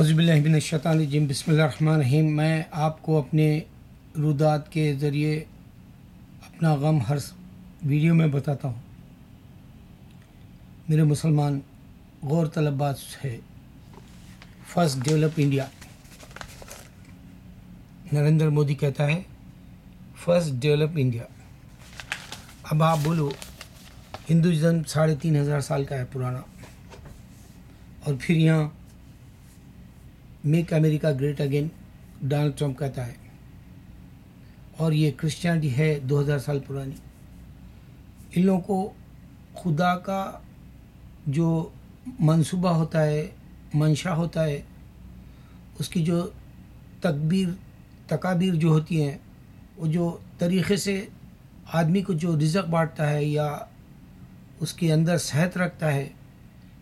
اعوذ باللہ من الشیطان الرجیم بسم اللہ الرحمن الرحیم۔ میں آپ کو اپنے رودات کے ذریعے اپنا غم ہر ویڈیو میں بتاتا ہوں۔ میرے مسلمان غور طلب بات ہے، first develop India. Narendra Modi کہتا ہے فرسٹ ڈیولپ انڈیا۔ اب آپ بولو، ہندوازم 3500 سال کا ہے پرانا، اور پھر یہاں میک امریکہ گریٹ اگین ڈونلڈ ٹرمپ کہتا ہے، اور یہ کرسچینٹی ہے 2000 سال پرانی۔ ان لوگوں کو خدا کا جو منصوبہ ہوتا ہے، منشا ہوتا ہے، اس کی جو تکابیر جو ہوتی ہیں، وہ جو طریقے سے آدمی کو جو رزق بانٹتا ہے یا اس کے اندر صحت رکھتا ہے،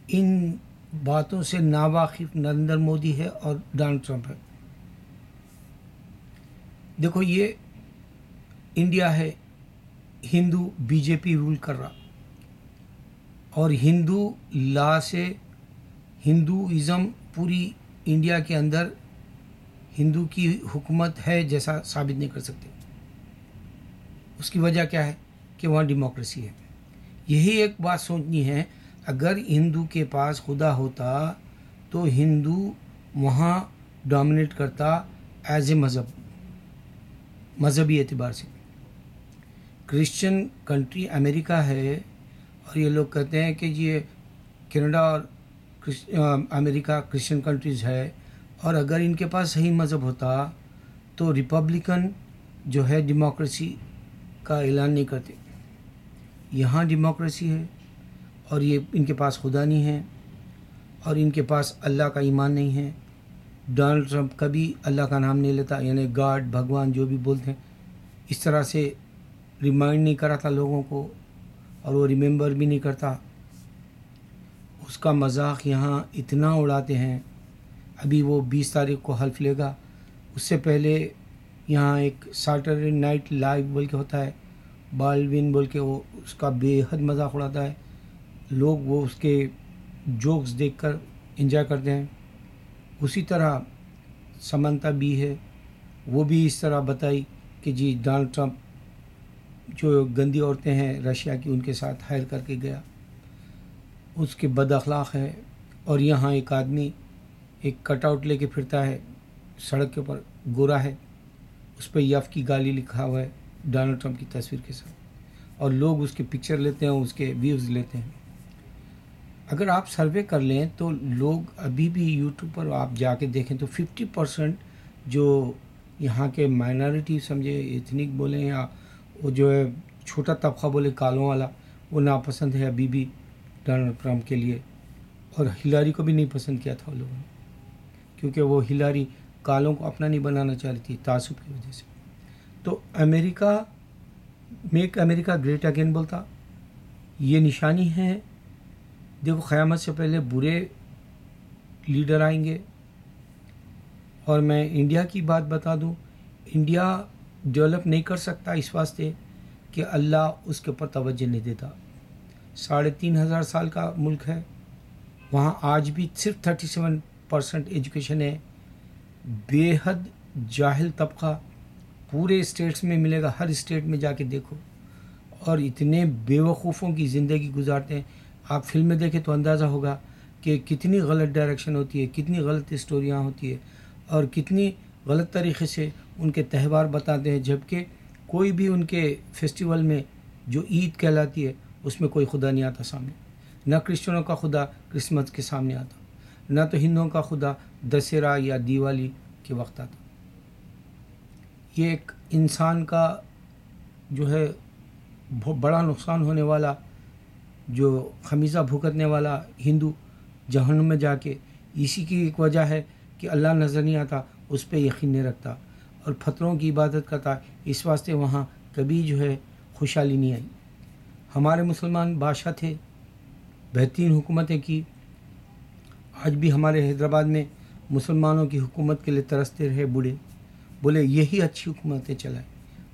ان باتوں سے ناواقف نریندر مودی ہے اور ڈونلڈ ٹرمپ ہے۔ دیکھو، یہ انڈیا ہے، ہندو بی جے پی رول کر رہا، اور ہندو لا سے ہندوازم پوری انڈیا کے اندر ہندو کی حکومت ہے جیسا ثابت نہیں کر سکتے۔ اس کی وجہ کیا ہے کہ وہاں ڈیموکریسی ہے۔ یہی ایک بات سوچنی ہے، اگر ہندو کے پاس خدا ہوتا تو ہندو وہاں ڈومینیٹ کرتا ایز اے مذہبی اعتبار سے۔ کرسچن کنٹری امریکہ ہے، اور یہ لوگ کہتے ہیں کہ یہ کینیڈا اور امریکہ کرسچن کنٹریز ہے، اور اگر ان کے پاس صحیح مذہب ہوتا تو ریپبلکن جو ہے ڈیموکریسی کا اعلان نہیں کرتے۔ یہاں ڈیموکریسی ہے، اور یہ ان کے پاس خدا نہیں ہے، اور ان کے پاس اللہ کا ایمان نہیں ہے۔ ڈونلڈ ٹرمپ کبھی اللہ کا نام نہیں لیتا، یعنی گاڈ، بھگوان جو بھی بولتے ہیں، اس طرح سے ریمائنڈ نہیں کراتا لوگوں کو، اور وہ ریممبر بھی نہیں کرتا۔ اس کا مذاق یہاں اتنا اڑاتے ہیں۔ ابھی وہ 20 تاریخ کو حلف لے گا، اس سے پہلے یہاں ایک سیٹرڈے نائٹ لائیو بول کے ہوتا ہے، بالوین بول کے، وہ اس کا بے حد مذاق اڑاتا ہے۔ لوگ وہ اس کے جوکس دیکھ کر انجوائے کرتے ہیں۔ اسی طرح سمنتا بھی ہے، وہ بھی اس طرح بتائی کہ جی ڈونلڈ ٹرمپ جو گندی عورتیں ہیں رشیا کی، ان کے ساتھ ہائر کر کے گیا، اس کے بد اخلاق ہے۔ اور یہاں ایک آدمی ایک کٹ آؤٹ لے کے پھرتا ہے سڑک کے اوپر، گورا ہے، اس پہ یف کی گالی لکھا ہوا ہے ڈونلڈ ٹرمپ کی تصویر کے ساتھ، اور لوگ اس کے پکچر لیتے ہیں، اس کے ویوز لیتے ہیں۔ اگر آپ سروے کر لیں تو لوگ ابھی بھی یوٹیوب پر آپ جا کے دیکھیں تو 50% جو یہاں کے مائنارٹی سمجھے، ایتھنک بولیں یا وہ جو ہے چھوٹا طبقہ بولے کالوں والا، وہ ناپسند ہے ابھی بھی ڈونلڈ ٹرمپ کے لیے۔ اور ہلاری کو بھی نہیں پسند کیا تھا لوگوں نے، کیونکہ وہ ہلاری کالوں کو اپنا نہیں بنانا چاہ رہی تھی تعصب کی وجہ سے۔ تو امریکہ میک امریکہ گریٹ اگین بولتا، یہ نشانی ہے۔ دیکھو، قیامت سے پہلے برے لیڈر آئیں گے۔ اور میں انڈیا کی بات بتا دوں، انڈیا ڈیولپ نہیں کر سکتا اس واسطے کہ اللہ اس کے اوپر توجہ نہیں دیتا۔ 3500 سال کا ملک ہے، وہاں آج بھی صرف 37% ایجوکیشن ہے۔ بے حد جاہل طبقہ پورے اسٹیٹس میں ملے گا، ہر اسٹیٹ میں جا کے دیکھو، اور اتنے بیوقوفوں کی زندگی گزارتے ہیں۔ آپ فلمیں دیکھیں تو اندازہ ہوگا کہ کتنی غلط ڈائریکشن ہوتی ہے، کتنی غلط اسٹوریاں ہوتی ہے، اور کتنی غلط طریقے سے ان کے تہوار بتاتے ہیں، جبکہ کوئی بھی ان کے فیسٹیول میں جو عید کہلاتی ہے اس میں کوئی خدا نہیں آتا سامنے۔ نہ کرسچنوں کا خدا کرسمس کے سامنے آتا، نہ تو ہندوؤں کا خدا دسہرہ یا دیوالی کے وقت آتا۔ یہ ایک انسان کا جو ہے بہت بڑا نقصان ہونے والا، جو خمیزہ بھگتنے والا ہندو جہنم میں جا کے، اسی کی ایک وجہ ہے کہ اللہ نظر نہیں آتا، اس پہ یقین نہیں رکھتا، اور پتھروں کی عبادت کرتا، اس واسطے وہاں کبھی جو ہے خوشحالی نہیں آئی۔ ہمارے مسلمان بادشاہ تھے، بہترین حکومتیں کی، آج بھی ہمارے حیدرآباد میں مسلمانوں کی حکومت کے لیے ترستے رہے بوڑھے، بولے یہی اچھی حکومتیں چلائیں۔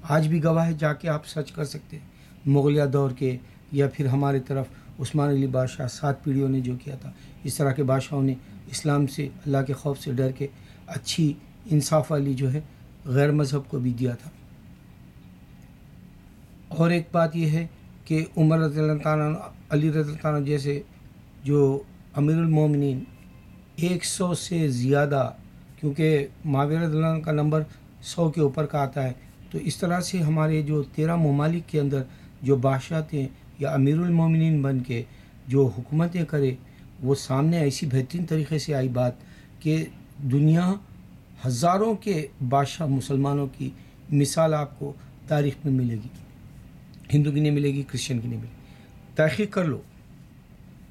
آج بھی گواہ ہے، جا کے آپ سرچ کر سکتے ہیں، مغلیہ دور کے یا پھر ہمارے طرف عثمان علی بادشاہ 7 پیڑھیوں نے جو کیا تھا، اس طرح کے بادشاہوں نے اسلام سے، اللہ کے خوف سے ڈر کے اچھی انصاف والی جو ہے غیر مذہب کو بھی دیا تھا۔ اور ایک بات یہ ہے کہ عمر رضی اللہ تعالیٰ عنہ، علی رضی اللہ تعالیٰ عنہ جیسے جو امیر المومنین 100 سے زیادہ، کیونکہ معاویہ رضی اللہ عنہ کا نمبر 100 کے اوپر کا آتا ہے، تو اس طرح سے ہمارے جو 13 ممالک کے اندر جو بادشاہ تھے یا امیر المومنین بن کے جو حکومتیں کرے، وہ سامنے ایسی بہترین طریقے سے آئی بات کہ دنیا ہزاروں کے بادشاہ مسلمانوں کی مثال آپ کو تاریخ میں ملے گی، ہندو کی نہیں ملے گی، کرسچن کی نہیں ملے گی۔ تحقیق کر لو،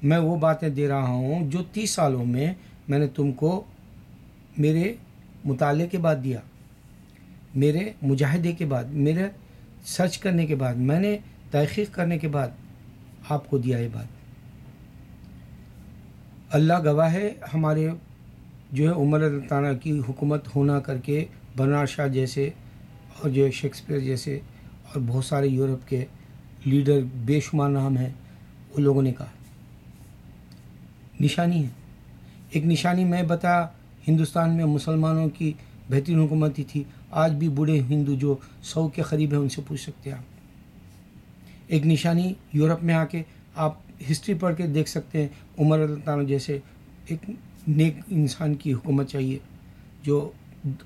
میں وہ باتیں دے رہا ہوں جو 30 سالوں میں نے تم کو میرے مطالعے کے بعد دیا، میرے مجاہدے کے بعد، میرے سرچ کرنے کے بعد، میں نے تحقیق کرنے کے بعد آپ کو دیا یہ بات۔ اللہ گواہ ہے، ہمارے جو ہے عمر رضی اللہ تعالیٰ کی حکومت ہونا کر کے برنارڈ شاہ جیسے اور جو ہے شیکسپیئر جیسے اور بہت سارے یورپ کے لیڈر، بے شمار نام ہیں، وہ لوگوں نے کہا نشانی ہے۔ ایک نشانی میں بتا، ہندوستان میں مسلمانوں کی بہترین حکومت تھی، آج بھی بوڑھے ہندو جو 100 کے قریب ہیں ان سے پوچھ سکتے ہیں آپ۔ ایک نشانی یورپ میں آ کے آپ ہسٹری پڑھ کے دیکھ سکتے ہیں، عمر رضی اللہ تعالیٰ جیسے ایک نیک انسان کی حکومت چاہیے جو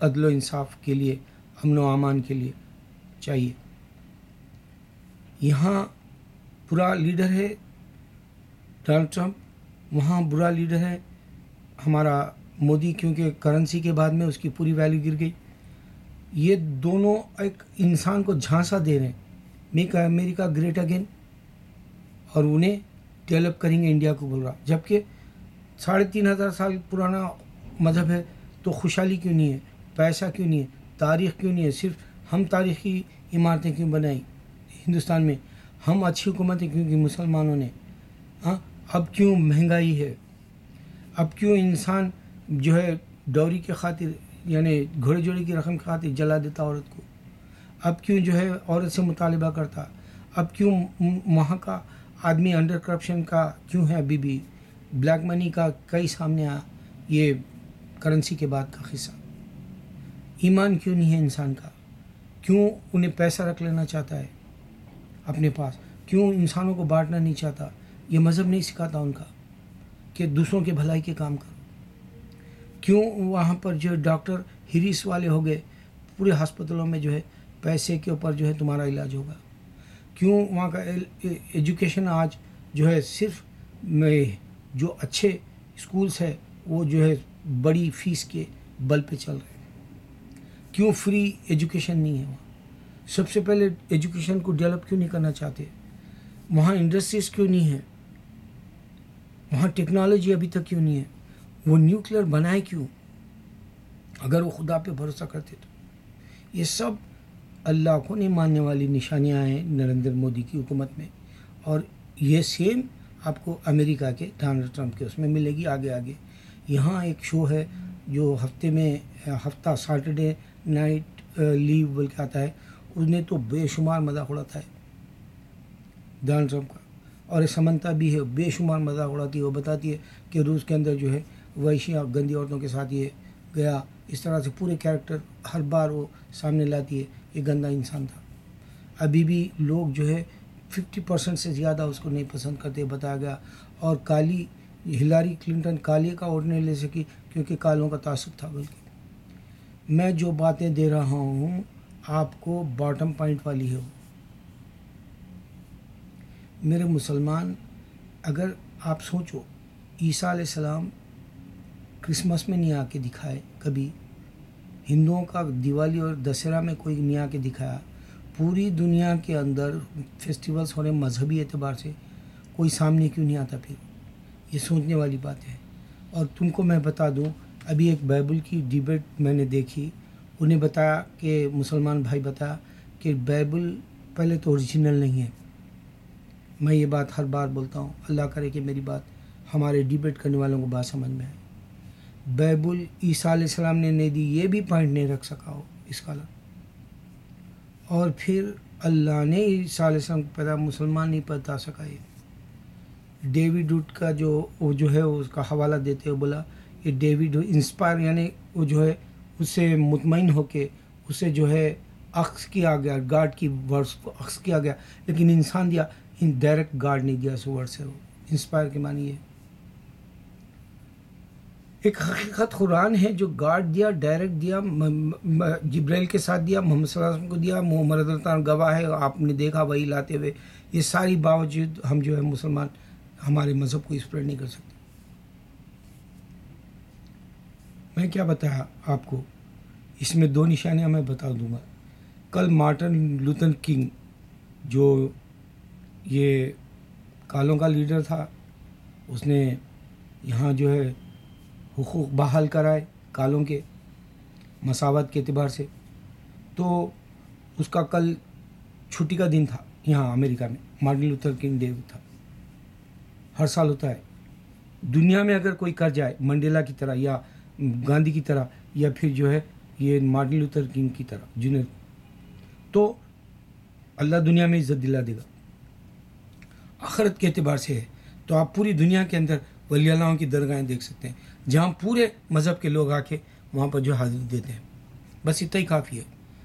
عدل و انصاف کے لیے، امن و امان کے لیے چاہیے۔ یہاں برا لیڈر ہے ڈونلڈ ٹرمپ، وہاں برا لیڈر ہے ہمارا مودی، کیونکہ کرنسی کے بعد میں اس کی پوری ویلیو گر گئی۔ یہ دونوں ایک انسان کو جھانسا دے رہے ہیں، میک امریکہ گریٹ اگین، اور انہیں ڈیولپ کریں گے انڈیا کو بول رہا، جبکہ 3500 سال پرانا مذہب ہے تو خوشحالی کیوں نہیں ہے، پیسہ کیوں نہیں ہے، تاریخ کیوں نہیں ہے؟ صرف ہم تاریخی عمارتیں کیوں بنائی ہندوستان میں، ہم اچھی حکومتیں کیوں کی مسلمانوں نے؟ ہاں، اب کیوں مہنگائی ہے؟ اب کیوں انسان جو ہے ڈوری کے خاطر، یعنی گھوڑے جوڑے کی رقم کی خاطر جلا دیتا عورت کو؟ اب کیوں جو ہے عورت سے مطالبہ کرتا؟ اب کیوں وہاں کا آدمی انڈر کرپشن کا کیوں ہے ابھی بھی؟ بلیک منی کا کئی سامنے آیا، یہ کرنسی کے بعد کا قصہ۔ ایمان کیوں نہیں ہے انسان کا؟ کیوں انہیں پیسہ رکھ لینا چاہتا ہے اپنے پاس؟ کیوں انسانوں کو بانٹنا نہیں چاہتا؟ یہ مذہب نہیں سکھاتا ان کا کہ دوسروں کے بھلائی کے کام کرو۔ کیوں وہاں پر جو ڈاکٹر ہریس والے ہو گئے، پورے ہسپتالوں میں جو ہے پیسے کے اوپر جو ہے تمہارا علاج ہوگا؟ کیوں وہاں کا ایجوکیشن آج جو ہے صرف جو اچھے اسکولس ہے وہ جو ہے بڑی فیس کے بل پہ چل رہے ہیں؟ کیوں فری ایجوکیشن نہیں ہے وہاں؟ سب سے پہلے ایجوکیشن کو ڈیولپ کیوں نہیں کرنا چاہتے؟ وہاں انڈسٹریز کیوں نہیں ہے؟ وہاں ٹیکنالوجی ابھی تک کیوں نہیں ہے؟ وہ نیوکلیئر بنائے کیوں اگر وہ خدا پہ بھروسہ کرتے تو؟ یہ سب اللہ کو نہیں ماننے والی نشانیاں ہیں نریندر مودی کی حکومت میں، اور یہ سیم آپ کو امریکہ کے ڈونلڈ ٹرمپ کے اس میں ملے گی آگے آگے۔ یہاں ایک شو ہے جو ہفتے میں ہفتہ سیٹرڈے نائٹ لیو بول کے آتا ہے، اس نے تو بے شمار مذاق اڑاتا ہے ڈونلڈ ٹرمپ کا، اور سمنتا بھی ہے، بے شمار مذاق اڑاتی ہے۔ وہ بتاتی ہے کہ روس کے اندر جو ہے وحشیاں گندی عورتوں کے ساتھ یہ گیا، اس طرح سے پورے کیریکٹر ہر بار وہ سامنے لاتی ہے، یہ گندا انسان تھا۔ ابھی بھی لوگ جو ہے 50% سے زیادہ اس کو نہیں پسند کرتے، بتایا گیا۔ اور کالی ہلاری کلنٹن کالی کا ووٹ نہیں لے سکی کیونکہ کالوں کا تعصب تھا۔ بلکہ میں جو باتیں دے رہا ہوں آپ کو باٹم پوائنٹ والی ہے وہ۔ میرے مسلمان، اگر آپ سوچو عیسیٰ علیہ السلام کرسمس میں نہیں آ کے دکھائے کبھی، ہندوؤں کا دیوالی اور دسہرہ میں کوئی نہیں آ کے دکھایا، پوری دنیا کے اندر فیسٹیولز ہو رہے مذہبی اعتبار سے، کوئی سامنے کیوں نہیں آتا؟ پھر یہ سوچنے والی بات ہے۔ اور تم کو میں بتا دوں، ابھی ایک بائبل کی ڈیبیٹ میں نے دیکھی، انہیں بتایا کہ مسلمان بھائی بتایا کہ بائبل پہلے تو اوریجنل نہیں ہے۔ میں یہ بات ہر بار بولتا ہوں، اللہ کرے کہ میری بات ہمارے ڈیبیٹ کرنے والوں کو بات سمجھ میں آئے۔ بائبل عیسیٰ علیہ السلام نے نہیں دی، یہ بھی پوائنٹ نہیں رکھ سکا ہو اسکالر۔ اور پھر اللہ نے عیسیٰ علیہ السلام کو پیدا، مسلمان نہیں بتا سکا یہ۔ ڈیوڈ وڈ کا وہ جو ہے اس کا حوالہ دیتے ہوئے بولا یہ ڈیوڈ انسپائر، یعنی وہ جو ہے اس سے مطمئن ہو کے اسے جو ہے عکس کیا گیا، گاڈ کی ورڈس کو عکس کیا گیا، لیکن انسان دیا ڈائریکٹ گاڈ نہیں دیا اس ورڈ سے. وہ انسپائر کے معنی ہے ایک حقیقت قرآن ہے جو گاڈ دیا، ڈائریکٹ دیا، جبرائیل کے ساتھ دیا، محمد صلی اللہ علیہ وسلم کو دیا، محمد رضی اللہ عنہ گواہ ہے، آپ نے دیکھا وہی لاتے ہوئے. یہ ساری باوجود ہم جو ہے مسلمان ہمارے مذہب کو اسپریڈ نہیں کر سکتے. میں کیا بتایا آپ کو، اس میں 2 نشانیاں میں بتا دوں گا. کل مارٹن لوتھر کنگ جو یہ کالوں کا لیڈر تھا، اس نے یہاں جو ہے حقوق بحال کرائے کالوں کے مساوات کے اعتبار سے. تو اس کا کل چھٹی کا دن تھا یہاں امریکہ میں. مارٹن لوتھر کنگ ڈے تھا، ہر سال ہوتا ہے. دنیا میں اگر کوئی کر جائے منڈیلا کی طرح یا گاندھی کی طرح یا پھر جو ہے یہ مارٹن لوتھر کنگ کی طرح جنہیں، تو اللہ دنیا میں عزت دلا دے گا. آخرت کے اعتبار سے ہے تو آپ پوری دنیا کے اندر ولی اللہ کی درگاہیں دیکھ سکتے ہیں جہاں پورے مذہب کے لوگ آ کے وہاں پر جو حاضری دیتے ہیں. بس اتنا ہی کافی ہے.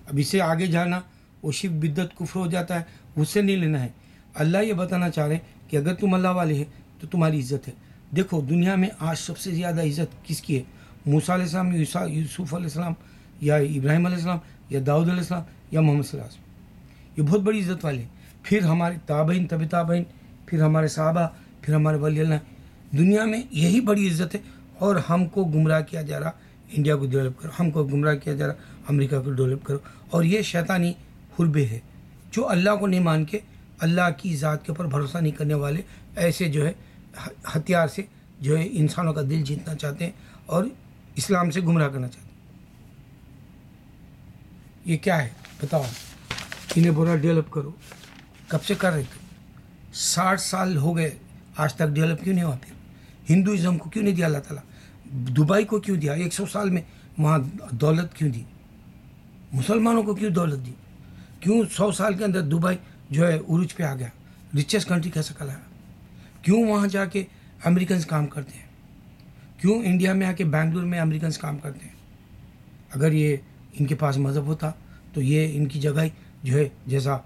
اب اس سے آگے جانا وہ شرک بدعت کفر ہو جاتا ہے، اس سے نہیں لینا ہے. اللہ یہ بتانا چاہ رہے ہیں کہ اگر تم اللہ والے ہیں تو تمہاری عزت ہے. دیکھو دنیا میں آج سب سے زیادہ عزت کس کی ہے؟ موسیٰ علیہ السلام، یوسف علیہ السلام، یا ابراہیم علیہ السلام، یا داؤد علیہ السلام، یا محمد صلی اللہ علیہ وسلم. یہ بہت بڑی عزت والے ہیں. پھر ہمارے تابعین، طب تابعین، پھر ہمارے صحابہ، پھر ہمارے ولی اللہ. دنیا میں یہی بڑی عزت ہے. اور ہم کو گمراہ کیا جا رہا انڈیا کو ڈیولپ کرو، ہم کو گمراہ کیا جا رہا امریکہ کو ڈیولپ کرو. اور یہ شیطانی حربے ہے جو اللہ کو نہیں مان کے اللہ کی ذات کے اوپر بھروسہ نہیں کرنے والے ایسے جو ہے ہتھیار سے جو ہے انسانوں کا دل جیتنا چاہتے ہیں اور اسلام سے گمراہ کرنا چاہتے ہیں. یہ کیا ہے بتاؤ؟ انہیں بولا ڈیولپ کرو. کب سے کر رہے تھے؟ 60 سال ہو گئے، آج تک ڈیولپ کیوں نہیں ہوا؟ پھر ہندوازم کو کیوں نہیں دیا اللہ تعالیٰ؟ دبئی کو کیوں دیا؟ 100 سال میں وہاں دولت کیوں دی؟ مسلمانوں کو کیوں دولت دی؟ کیوں 100 سال کے اندر دبئی جو ہے عروج پہ آ گیا، ریچسٹ کنٹری کیسے کہلایا؟ کیوں وہاں جا کے امریکنز کام کرتے ہیں؟ کیوں انڈیا میں آ کے بنگلور میں امریکنز کام کرتے ہیں؟ اگر یہ ان کے پاس مذہب ہوتا تو یہ ان کی جگہ جو ہے جیسا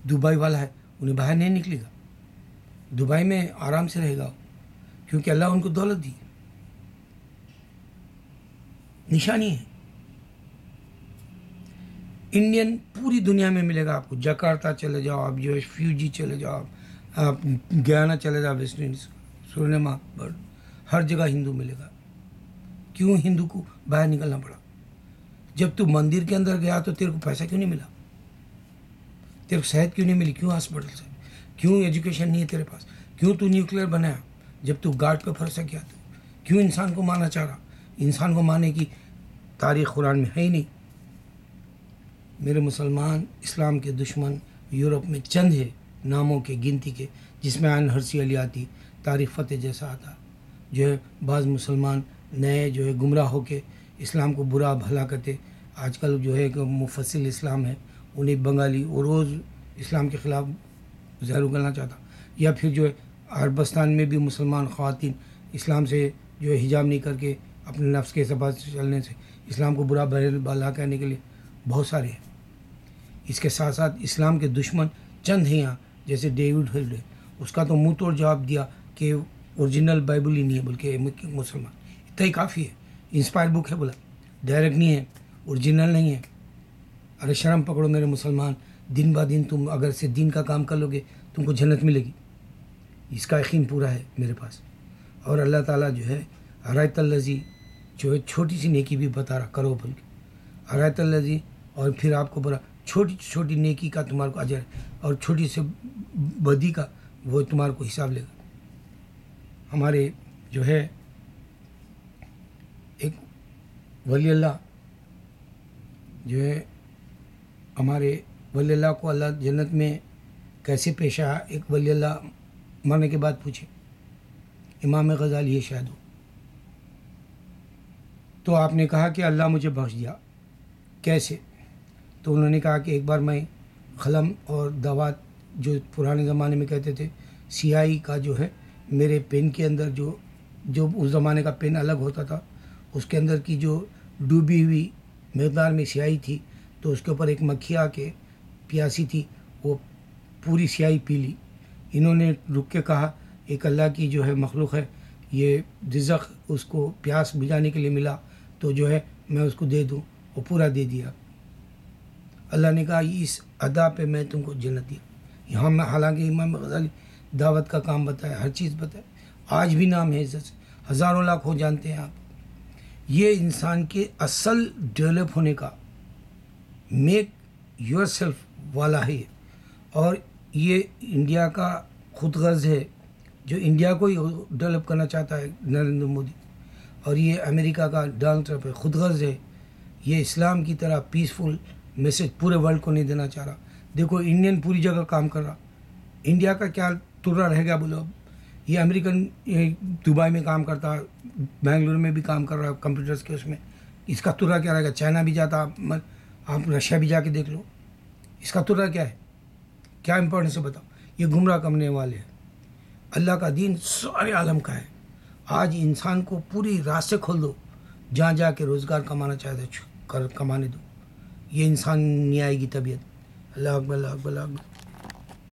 دبئی والا ہے انہیں باہر نہیں نکلے گا، دبئی میں آرام سے رہے گا کیونکہ اللہ ان کو دولت دی. نشانی ہے. انڈین پوری دنیا میں ملے گا آپ کو. جکارتا چلے جاؤ آپ، جو ہے فیوجی چلے جاؤ آپ گیانا چلے جاؤ، ویسٹ انڈیز، سورنما برڈ، ہر جگہ ہندو ملے گا. کیوں ہندو کو باہر نکلنا پڑا؟ جب تو مندر کے اندر گیا تو تیرے کو پیسہ کیوں نہیں ملا؟ تیرے کو صحت کیوں نہیں ملی؟ کیوں ہاسپٹل سے؟ کیوں ایجوکیشن نہیں ہے تیرے پاس؟ کیوں تو نیوکلیئر بنایا جب تو گاڈ پہ بھروسہ کیا؟ تو کیوں انسان کو مارنا چاہ رہا؟ انسان کو مارنے کی تاریخ قرآن میں ہے ہی نہیں. میرے مسلمان اسلام کے دشمن یورپ میں چند ہے ناموں کے، گنتی کے، جس میں آئین ہرسی علی آتی، تاریخ فتح جیسا آتا. جو ہے بعض مسلمان نئے جو ہے گمراہ ہو کے اسلام کو برا بھلا کرتے. آج کل جو ہے کہ مفصل اسلام ہے، انہیں بنگالی وہ روز اسلام کے خلاف زہر اگلنا چاہتا. یا پھر جو ہے عربستان میں بھی مسلمان خواتین اسلام سے جو ہے حجاب نہیں کر کے اپنے نفس کے اعتبار سے چلنے سے اسلام کو برا بھلا کہنے کے لیے بہت سارے ہیں. اس کے ساتھ ساتھ اسلام کے دشمن چند ہیں یہاں، جیسے ڈیوڈ ہلڈ ہے، اس کا تو منہ توڑ جواب دیا کہ اوریجنل بائبل ہی نہیں ہے بلکہ مسلمان. اتنا ہی کافی ہے. انسپائر بک ہے بولا، ڈائریکٹ نہیں ہے، اوریجنل نہیں ہے. ارے شرم پکڑو میرے مسلمان. دن با دن تم اگر سے دین کا کام کر لو گے تم کو جنت ملے گی، اس کا یقین پورا ہے میرے پاس. اور اللہ تعالیٰ جو ہے ارایت الذی جو ہے چھوٹی سی نیکی بھی بتا رہا کرو بول کے. ارایت الذی، اور پھر آپ کو بولا چھوٹی چھوٹی نیکی کا تمہارے کو اجر ہے اور چھوٹی سے بدی کا وہ تمہارے کو حساب لے گا. ہمارے جو ہے ایک ولی اللہ جو ہے، ہمارے ولی اللہ کو اللہ جنت میں کیسے پیش آیا؟ ایک ولی اللہ مرنے کے بعد پوچھے، امام غزالی ہے شاید، تو آپ نے کہا کہ اللہ مجھے بخش دیا. کیسے؟ تو انہوں نے کہا کہ ایک بار میں قلم اور دوات جو پرانے زمانے میں کہتے تھے سیاہی کا جو ہے میرے پین کے اندر جو اس زمانے کا پین الگ ہوتا تھا، اس کے اندر کی جو ڈوبی ہوئی مقدار میں سیاہی تھی، تو اس کے اوپر ایک مکھی آ کے پیاسی تھی، وہ پوری سیاہی پی لی۔ انہوں نے رک کے کہا ایک اللہ کی جو ہے مخلوق ہے، یہ رزق اس کو پیاس بجھانے کے لیے ملا تو جو ہے میں اس کو دے دوں، وہ پورا دے دیا۔ اللہ نے کہا اس ادا پہ میں تم کو جنت دیا۔ یہاں میں حالانکہ امام غزالی دعوت کا کام بتایا، ہر چیز بتایا، آج بھی نام ہے عزت سے، ہزاروں لاکھ ہو جانتے ہیں آپ۔ یہ انسان کے اصل ڈیولپ ہونے کا میک یور سیلف والا ہے، اور یہ انڈیا کا خود غرض ہے جو انڈیا کو ہی ڈیولپ کرنا چاہتا ہے نریندر مودی، اور یہ امریکہ کا ڈونلڈ ٹرمپ ہے، خود غرض ہے، یہ اسلام کی طرح پیسفل میسج پورے ورلڈ کو نہیں دینا چاہ رہا۔ دیکھو انڈین پوری جگہ کام کر رہا، انڈیا کا کیا ترا رہ گیا بولو اب؟ یہ امریکن دبئی میں کام کرتا، بنگلور میں بھی کام کر رہا کمپیوٹرز کے، اس میں اس کا ترا کیا رہے گا؟ چائنا بھی جاتا، آپ رشیا بھی جا کے دیکھ لو، اس کا ترا کیا ہے؟ کیا امپورٹنس ہے بتاؤ؟ یہ گمراہ کرنے والے ہیں۔ اللہ کا دین سارے عالم کا ہے۔ آج انسان کو پوری راستے کھول دو، جہاں جا کے روزگار کمانا چاہتے کمانے دو۔ یہ انسان نہیں آئے گی طبیعت۔ اللہ اکبر، اللہ اکبر، اللہ اکبر۔